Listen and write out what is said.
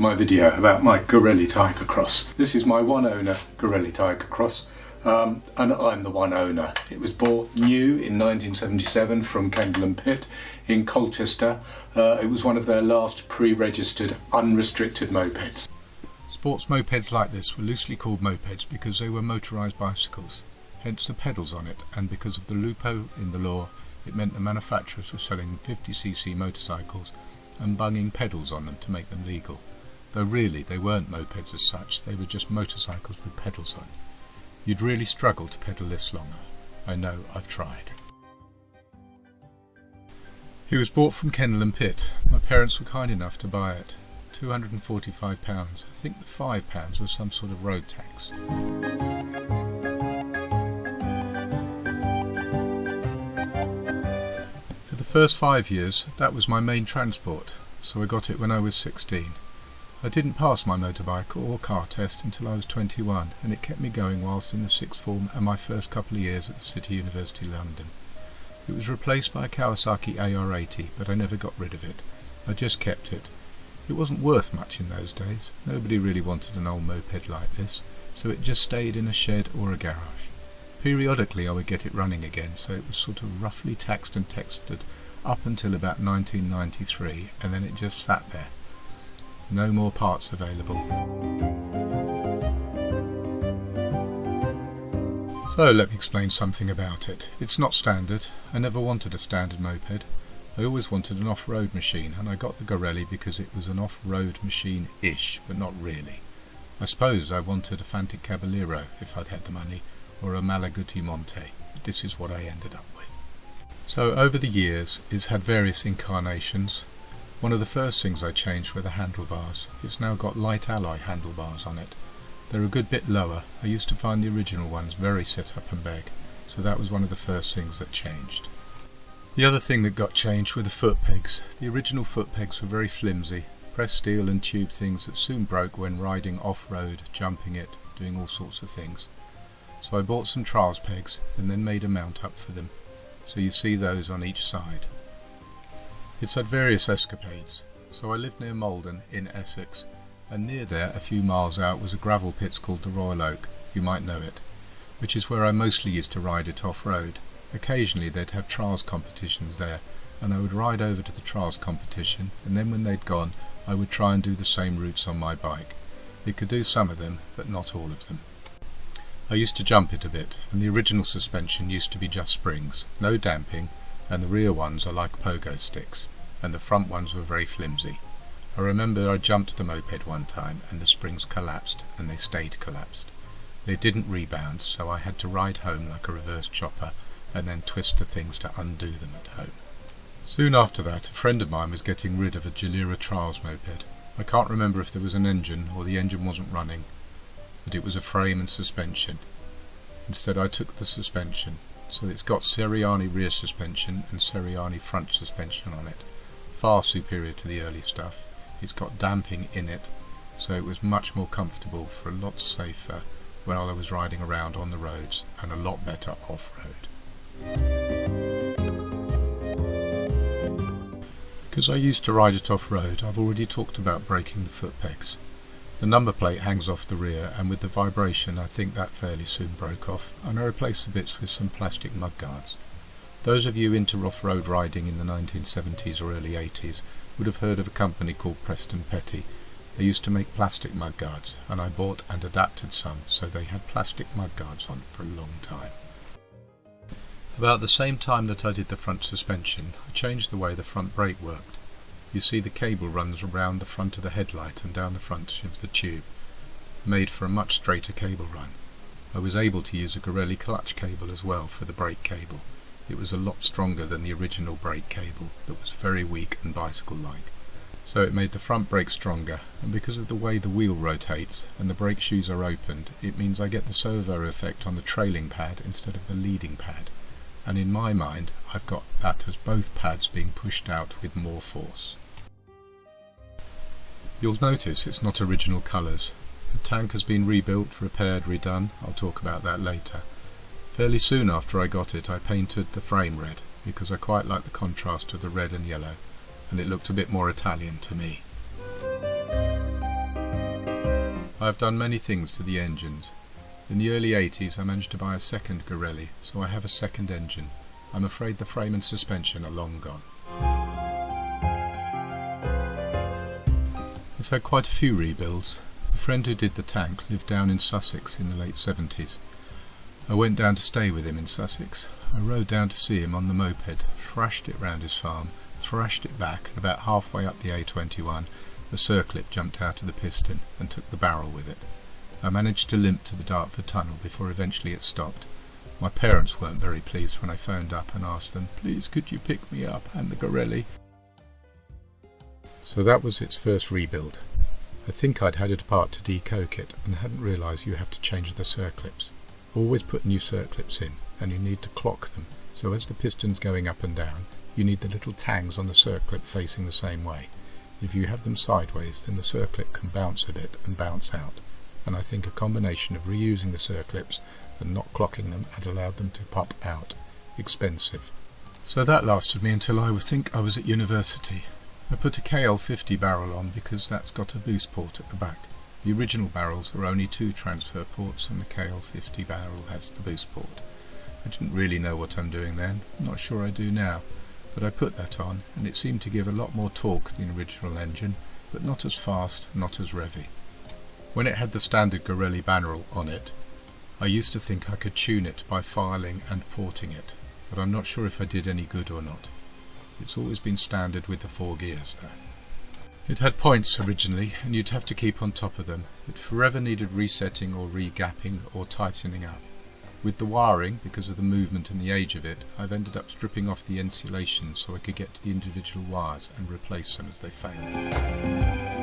to my video about my Garelli Tiger Cross. This is my one owner Garelli Tiger Cross, and I'm the one owner. It was bought new in 1977 from Kendall & Pitt in Colchester. It was one of their last pre-registered unrestricted mopeds. Sports mopeds like this were loosely called mopeds because they were motorised bicycles, hence the pedals on it, and because of the loophole in the law it meant the manufacturers were selling 50cc motorcycles and bunging pedals on them to make them legal, though really they weren't mopeds as such, they were just motorcycles with pedals on. You'd really struggle to pedal this longer. I know, I've tried. He was bought from Kendall & Pitt. My parents were kind enough to buy it. £245. I think the £5 was some sort of road tax. For the first 5 years, that was my main transport, so I got it when I was 16. I didn't pass my motorbike or car test until I was 21, and it kept me going whilst in the sixth form and my first couple of years at the City University London. It was replaced by a Kawasaki AR80, but I never got rid of it. I just kept it. It wasn't worth much in those days. Nobody really wanted an old moped like this, so it just stayed in a shed or a garage. Periodically I would get it running again, so it was sort of roughly taxed and textured up until about 1993, and then it just sat there. No more parts available. So let me explain something about it. It's not standard. I never wanted a standard moped. I always wanted an off-road machine, and I got the Garelli because it was an off-road machine-ish, but not really. I suppose I wanted a Fantic Caballero if I'd had the money, or a Malaguti Monte, but this is what I ended up with. So over the years it's had various incarnations. One of the first things I changed were the handlebars. It's now got light alloy handlebars on it. They're a good bit lower. I used to find the original ones very sit up and beg, so that was one of the first things that changed. The other thing that got changed were the foot pegs. The original foot pegs were very flimsy, pressed steel and tube things that soon broke when riding off-road, jumping it, doing all sorts of things. So I bought some trials pegs and then made a mount up for them, so you see those on each side. It's had various escapades. So I lived near Malden in Essex, and near there a few miles out was a gravel pit called the Royal Oak, you might know it, which is where I mostly used to ride it off-road. Occasionally they'd have trials competitions there, and I would ride over to the trials competition, and then when they'd gone I would try and do the same routes on my bike. It could do some of them, but not all of them. I used to jump it a bit, and the original suspension used to be just springs, no damping, and the rear ones are like pogo sticks, and the front ones were very flimsy. I remember I jumped the moped one time and the springs collapsed, and they stayed collapsed. They didn't rebound, so I had to ride home like a reverse chopper and then twist the things to undo them at home. Soon after that a friend of mine was getting rid of a Gilera Trials moped. I can't remember if there was an engine or the engine wasn't running, but it was a frame and suspension. Instead I took the suspension, so it's got Seriani rear suspension and Seriani front suspension on it, far superior to the early stuff. It's got damping in it, so it was much more comfortable, for a lot safer when I was riding around on the roads, and a lot better off-road. Because I used to ride it off-road, I've already talked about breaking the foot pegs. The number plate hangs off the rear, and with the vibration I think that fairly soon broke off, and I replaced the bits with some plastic mudguards. Those of you into off-road riding in the 1970s or early 80s would have heard of a company called Preston Petty. They used to make plastic mudguards, and I bought and adapted some, so they had plastic mudguards on for a long time. About the same time that I did the front suspension, I changed the way the front brake worked. You see the cable runs around the front of the headlight and down the front of the tube, made for a much straighter cable run. I was able to use a Garelli clutch cable as well for the brake cable. It was a lot stronger than the original brake cable that was very weak and bicycle-like. So it made the front brake stronger, and because of the way the wheel rotates and the brake shoes are opened, it means I get the servo effect on the trailing pad instead of the leading pad. And in my mind, I've got that as both pads being pushed out with more force. You'll notice it's not original colours. The tank has been rebuilt, repaired, redone. I'll talk about that later. Fairly soon after I got it, I painted the frame red, because I quite like the contrast of the red and yellow, and it looked a bit more Italian to me. I have done many things to the engines. In the early 80s I managed to buy a second Garelli, so I have a second engine. I'm afraid the frame and suspension are long gone. It's had quite a few rebuilds. A friend who did the tank lived down in Sussex in the late 70s. I went down to stay with him in Sussex. I rode down to see him on the moped, thrashed it round his farm, thrashed it back, and about halfway up the A21 the circlip jumped out of the piston and took the barrel with it. I managed to limp to the Dartford tunnel before eventually it stopped. My parents weren't very pleased when I phoned up and asked them, "Please could you pick me up and the Garelli?" So that was its first rebuild. I think I'd had it apart to decoke it and hadn't realised you have to change the circlips. Always put new circlips in, and you need to clock them, so as the piston's going up and down, you need the little tangs on the circlip facing the same way. If you have them sideways, then the circlip can bounce a bit and bounce out, and I think a combination of reusing the circlips and not clocking them had allowed them to pop out. Expensive. So that lasted me until I think I was at university. I put a KL50 barrel on because that's got a boost port at the back. The original barrels are only 2 transfer ports and the KL50 barrel has the boost port. I didn't really know what I'm doing then, I'm not sure I do now, but I put that on and it seemed to give a lot more torque than the original engine, but not as fast, not as revvy. When it had the standard Garelli barrel on it, I used to think I could tune it by filing and porting it, but I'm not sure if I did any good or not. It's always been standard with the 4 gears though. It had points originally and you'd have to keep on top of them. It forever needed resetting or re-gapping or tightening up. With the wiring, because of the movement and the age of it, I've ended up stripping off the insulation so I could get to the individual wires and replace them as they failed.